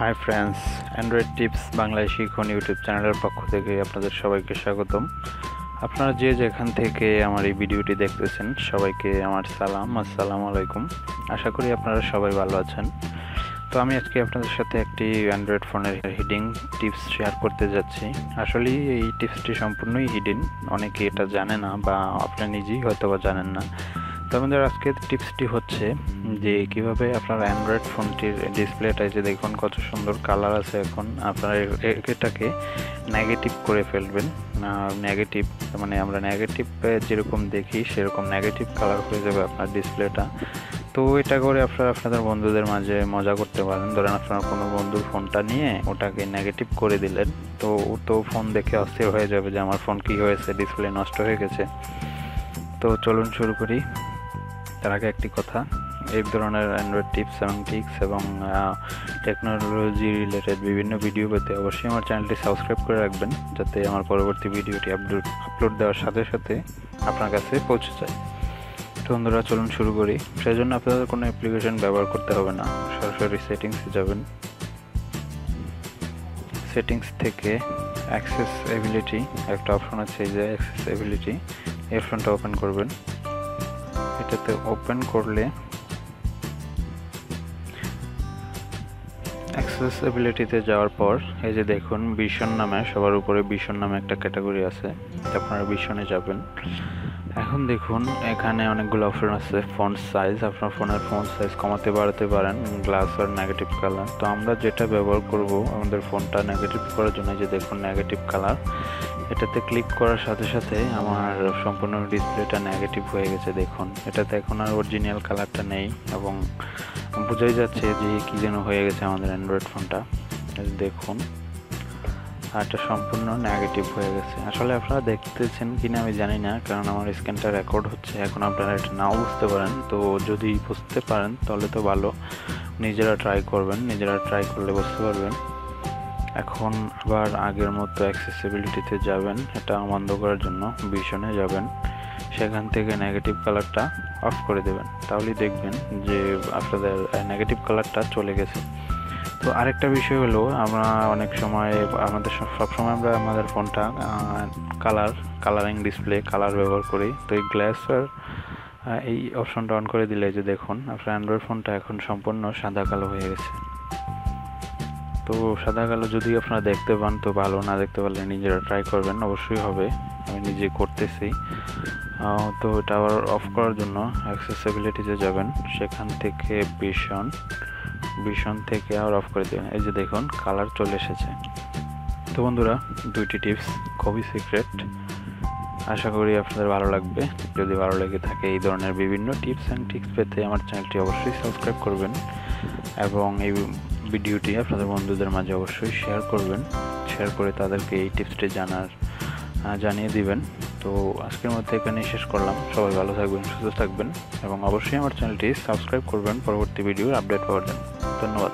Hi friends, Android tips বাংলায় শিখুন YouTube চ্যানেলের পক্ষ থেকে আপনাদের সবাইকে স্বাগতম। আপনারা যে যেখান থেকে আমার এই ভিডিওটি দেখতেছেন সবাইকে আমার সালাম, আসসালামু আলাইকুম। আশা করি আপনারা সবাই ভালো আছেন। তো আমি আজকে আপনাদের সাথে একটি অ্যান্ড্রয়েড ফোনের হিডিং টিপস শেয়ার করতে যাচ্ছি। আসলে এই টিপসটি সম্পূর্ণই হিডেন, অনেকে এটা জানে না বা আপনি নিজেই হয়তো বা জানেন না। তো আমাদের আজকের টিপসটি হচ্ছে যে কিভাবে আপনার অ্যান্ড্রয়েড ফোনটির ডিসপ্লেটা যে দেখুন কত সুন্দর কালার আছে, এখন আপনার এটাকে নেগেটিভ করে ফেলবেন। নেগেটিভ মানে আমরা নেগেটিভ যেরকম দেখি সেরকম নেগেটিভ কালার হয়ে যাবে আপনার ডিসপ্লেটা। তো এটা করে আপনারা আপনাদের বন্ধুদের মাঝে মজা করতে পারেন। ধরেন আপনার কোনো বন্ধুর ফোনটা নিয়ে ওটাকে নেগেটিভ করে দিলেন, তো ও তো ফোন দেখে অস্থির হয়ে যাবে যে আমার ফোন কি হয়েছে, ডিসপ্লে নষ্ট হয়ে গেছে। তো চলুন শুরু করি। তার আগে একটি কথা, এই ধরনের অ্যান্ড্রয়েড টিপস এবং ট্রিক্স এবং টেকনোলজি রিলেটেড বিভিন্ন ভিডিও পেতে অবশ্যই আমার চ্যানেলটি সাবস্ক্রাইব করে রাখবেন, যাতে আমার পরবর্তী ভিডিওটি আপলোড দেওয়ার সাথে সাথে আপনার কাছে পৌঁছে যায়। তো বন্ধুরা চলুন শুরু করি। সেজন্য আপনাদের কোনো অ্যাপ্লিকেশন ব্যবহার করতে হবে না, সরাসরি সেটিংসে যাবেন। সেটিংস থেকে অ্যাক্সেসিবিলিটি একটা অপশন আছে, এই যে অ্যাক্সেসিবিলিটি, এই অপশনটা ওপেন করবেন। এটাতে ওপেন করলে অ্যাক্সেসিবিলিটিতে যাওয়ার পর এই যে দেখুন ভিশন নামে, সবার উপরে ভিশন নামে একটা ক্যাটাগরি আছে, আপনারা ভিশনে যাবেন। এখন দেখুন এখানে অনেকগুলো অপশন আছে। ফন্ট সাইজ, আপনার ফোনের ফন্ট সাইজ কমাতে বাড়াতে পারেন, গ্লাস আর নেগেটিভ কালার। তো আমরা যেটা ব্যবহার করব আমাদের ফোনটা নেগেটিভ করার জন্য, যে দেখুন নেগেটিভ কালার, এটাতে ক্লিক করার সাথে সাথে আমার সম্পূর্ণ ডিসপ্লেটা নেগেটিভ হয়ে গেছে। দেখুন এটাতে এখন আর অরিজিনাল কালারটা নেই এবং বোঝাই যাচ্ছে যে কি যেন হয়ে গেছে আমাদের অ্যান্ড্রয়েড ফোনটা। দেখুন আর এটা সম্পূর্ণ নেগেটিভ হয়ে গেছে। আসলে আপনারা দেখতেছেন কিনা আমি জানি না, কারণ আমার স্ক্যানটা রেকর্ড হচ্ছে। এখন আপনারা এটা নাও বুঝতে পারেন, তো যদি বুঝতে পারেন তাহলে তো ভালো, নিজেরা ট্রাই করবেন, নিজেরা ট্রাই করলে বুঝতে পারবেন। এখন আবার আগের মতো অ্যাক্সেসিবিলিটিতে যাবেন, এটা বন্ধ করার জন্য ভিশনে যাবেন, সেখান থেকে নেগেটিভ কালারটা অফ করে দেবেন, তাহলেই দেখবেন যে আপনাদের নেগেটিভ কালারটা চলে গেছে। তো আরেকটা বিষয় হলো, আমরা অনেক সময় সবসময় আমরা আমাদের ফোনটা কালারিং ডিসপ্লে কালার ব্যবহার করি। তো এই গ্লাসের এই অপশনটা অন করে দিলে যে দেখুন আপনার অ্যান্ড্রয়েড ফোনটা এখন সম্পূর্ণ সাদা কালো হয়ে গেছে। তো সাদা কালো যদি আপনারা দেখতে পান তো ভালো, না দেখতে পারলে নিজেরা ট্রাই করবেন, অবশ্যই হবে, আমি নিজে করতেছি। তো এটা আবার অফ করার জন্য অ্যাক্সেসিবিলিটিতে যাবেন, সেখান থেকে ভিশন থেকে আবার অফ করে দেবেন। এই যে দেখুন কালার চলে এসেছে। তো বন্ধুরা দুইটি টিপস খুবই সিক্রেট, আশা করি আপনাদের ভালো লাগবে। যদি ভালো লেগে থাকে এই ধরনের বিভিন্ন টিপস অ্যান্ড ট্রিক্স পেতে আমার চ্যানেলটি অবশ্যই সাবস্ক্রাইব করবেন এবং এই ভিডিওটি আপনাদের বন্ধুদের মাঝে অবশ্যই শেয়ার করবেন, শেয়ার করে তাদেরকে এই টিপসটি জানিয়ে দিবেন। তো আজকের মধ্যে এখানেই শেষ করলাম। সবাই ভালো থাকবেন, সুস্থ থাকবেন এবং অবশ্যই আমার চ্যানেলটি সাবস্ক্রাইব করবেন পরবর্তী ভিডিওর আপডেট পাওয়ার জন্য। ধন্যবাদ।